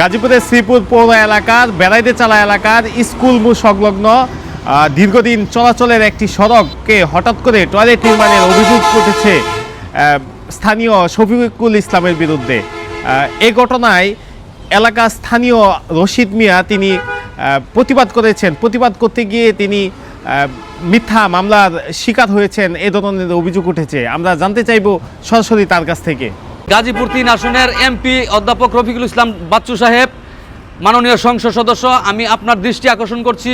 গাজীপুরের শ্রীপুর পৌর এলাকার বেড়াইতে চালা এলাকার স্কুল মোড় সংলগ্ন দীর্ঘদিন চলাচলের একটি সড়ককে হঠাৎ করে টয়লেট নির্মাণের অভিযোগ উঠেছে স্থানীয় শফিকুল ইসলামের বিরুদ্ধে। এই ঘটনায় এলাকার স্থানীয় রশিদ মিয়া তিনি প্রতিবাদ করেছেন। প্রতিবাদ করতে গিয়ে তিনি মিথ্যা মামলার শিকার হয়েছেন, এ ধরনের অভিযোগ উঠেছে। আমরা জানতে চাইব সরাসরি তার কাছ থেকে। গাজীপুর 3 আসনের এমপি অধ্যাপক রফিকুল ইসলাম বাচ্চু সাহেব, মাননীয় সংসদ সদস্য, আমি আপনার দৃষ্টি আকর্ষণ করছি,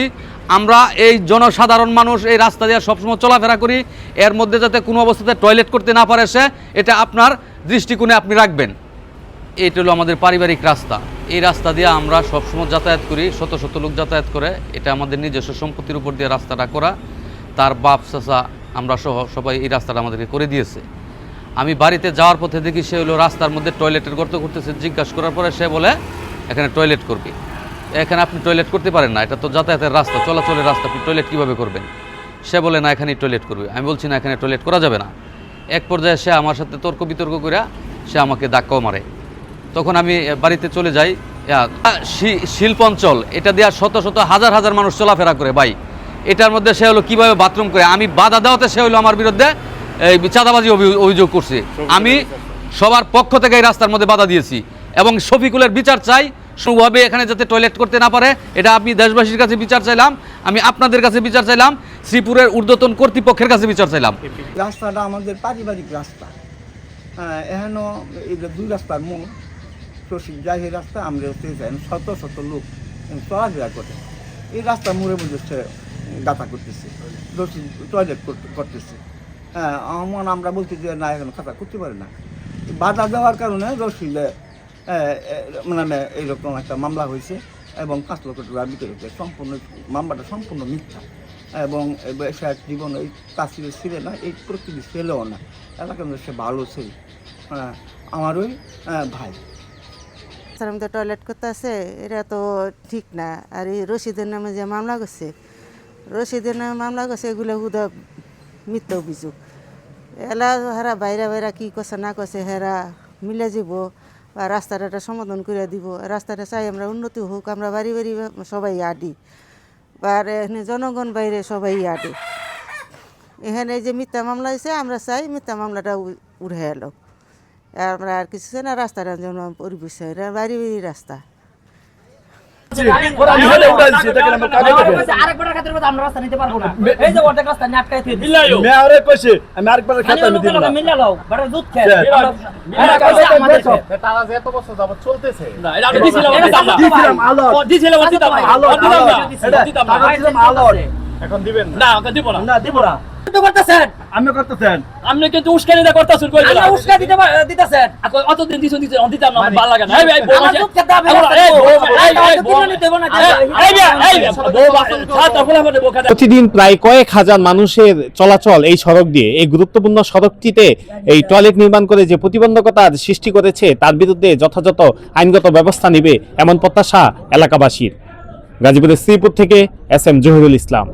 আমরা এই জনসাধারণ মানুষ এই রাস্তা দিয়ে সবসময় চলাফেরা করি, এর মধ্যে যাতে কোনো অবস্থাতে টয়লেট করতে না পারে সে, এটা আপনার দৃষ্টিকোণে আপনি রাখবেন। এইটা হলো আমাদের পারিবারিক রাস্তা, এই রাস্তা দিয়ে আমরা সবসময় যাতায়াত করি, শত শত লোক যাতায়াত করে। এটা আমাদের নিজস্ব সম্পত্তির উপর দিয়ে রাস্তাটা করা, তার বাপ চাচা আমরা সহ সবাই এই রাস্তাটা আমাদেরকে করে দিয়েছে। আমি বাড়িতে যাওয়ার পথে দেখি সে হলো রাস্তার মধ্যে টয়লেটের গর্ত করতেছে। জিজ্ঞাসা করার পরে সে বলে এখানে টয়লেট করবি, এখানে আপনি টয়লেট করতে পারেন না, এটা তো যাতায়াতের রাস্তা, চলাচলের রাস্তা, আপনি টয়লেট কীভাবে করবেন? সে বলে না এখানেই টয়লেট করবে। আমি বলছি না, এখানে টয়লেট করা যাবে না। এক পর্যায়ে সে আমার সাথে তর্ক বিতর্ক করে সে আমাকে ধাক্কাও মারে। তখন আমি বাড়িতে চলে যাই। শিল্প অঞ্চল, এটা দেওয়া শত শত হাজার হাজার মানুষ চলাফেরা করে ভাই, এটার মধ্যে সে হলো কীভাবে বাথরুম করে, আমি বাধা দেওয়াতে সে হলো আমার বিরুদ্ধে এই চাঁদাবাজি অভিযোগ করছে। আমি সবার পক্ষ থেকে এই রাস্তার মধ্যে বাধা দিয়েছি এবং শফিকুলের বিচার চাই, সুভাবে এখানে যাতে টয়লেট করতে না পারে। এটা আমি দেশবাসীর কাছে বিচার চাইলাম, আমি আপনাদের কাছে বিচার চাইলাম, শ্রীপুরের ঊর্ধ্বতন কর্তৃপক্ষের কাছে বিচার চাইলাম। রাস্তাটা আমাদের পারিবারিক রাস্তা, এখনো এই যে 2 রাস্তার মোড় রশিদ জাহি রাস্তা, আমরা শত শত লোক চলাফেরা করে এই রাস্তা মোড়ের মধ্যে সে গাঁথা করতেছে, রশিদ টয়লেট করতেছে। হ্যাঁ, আমরা বলছি যে না, এখন খাতা করতে পারে না। বাধা দেওয়ার কারণে রশিদে মানে এইরকম একটা মামলা হয়েছে এবং 5 লক্ষ টাকা বিক্রি হয়েছে। সম্পূর্ণ মামলাটা সম্পূর্ণ মিথ্যা এবং সে জীবন এই কাছে ছিল না, এই প্রকৃতি ছেলেও না, এলাকার মধ্যে সে ভালো ছিল। আমার ওই ভাই আমি তো টয়লেট করতে আছে, এটা তো ঠিক না। আর এই রশিদের নামে যে মামলা করছে, রশিদের নামে মামলা করছে, এগুলো হুদা মিথ্যা অভিযোগ। এলা হেরা বাইরা বাইরা কী করছে না করছে হেরা মিলে যাব বা রাস্তাটা সমাধান করে দিব। রাস্তাটা চাই আমরা উন্নতি হোক, আমরা বাড়ি বাড়ি সবাই আডি, বা এখানে জনগণ বাইরে সবাই আডে। এখানে যে মিথ্যা মামলা হয়েছে, আমরা চাই মিথ্যা মামলাটা উঠে এলো। আমরা আর কিছু চাই না, রাস্তাটা যেন পরিবেশ বাড়ি বাড়ি রাস্তা। এখন দিবেন না? দিব না, দিব না। আমি করতেছেন, আপনি কিন্তু উস্কানি দা করতেছেন, কই না উস্কা দিতেছেন। অতদিন দিছেন দিতাম না, আমার ভালো লাগে না। এই বউ আমার দুধ খেতে হবে, প্রতিদিন প্রায় কয়েক হাজার মানুষের চলাচল এই সড়ক দিয়ে। এই গুরুত্বপূর্ণ সড়কটিতে এই টয়লেট নির্মাণ করে যে প্রতিবন্ধকতার সৃষ্টি করেছে, তার বিরুদ্ধে যথাযথ আইনগত ব্যবস্থা নেবে এমন প্রত্যাশা এলাকাবাসীর। গাজীপুরের শ্রীপুর থেকে SM জহিরুল ইসলাম।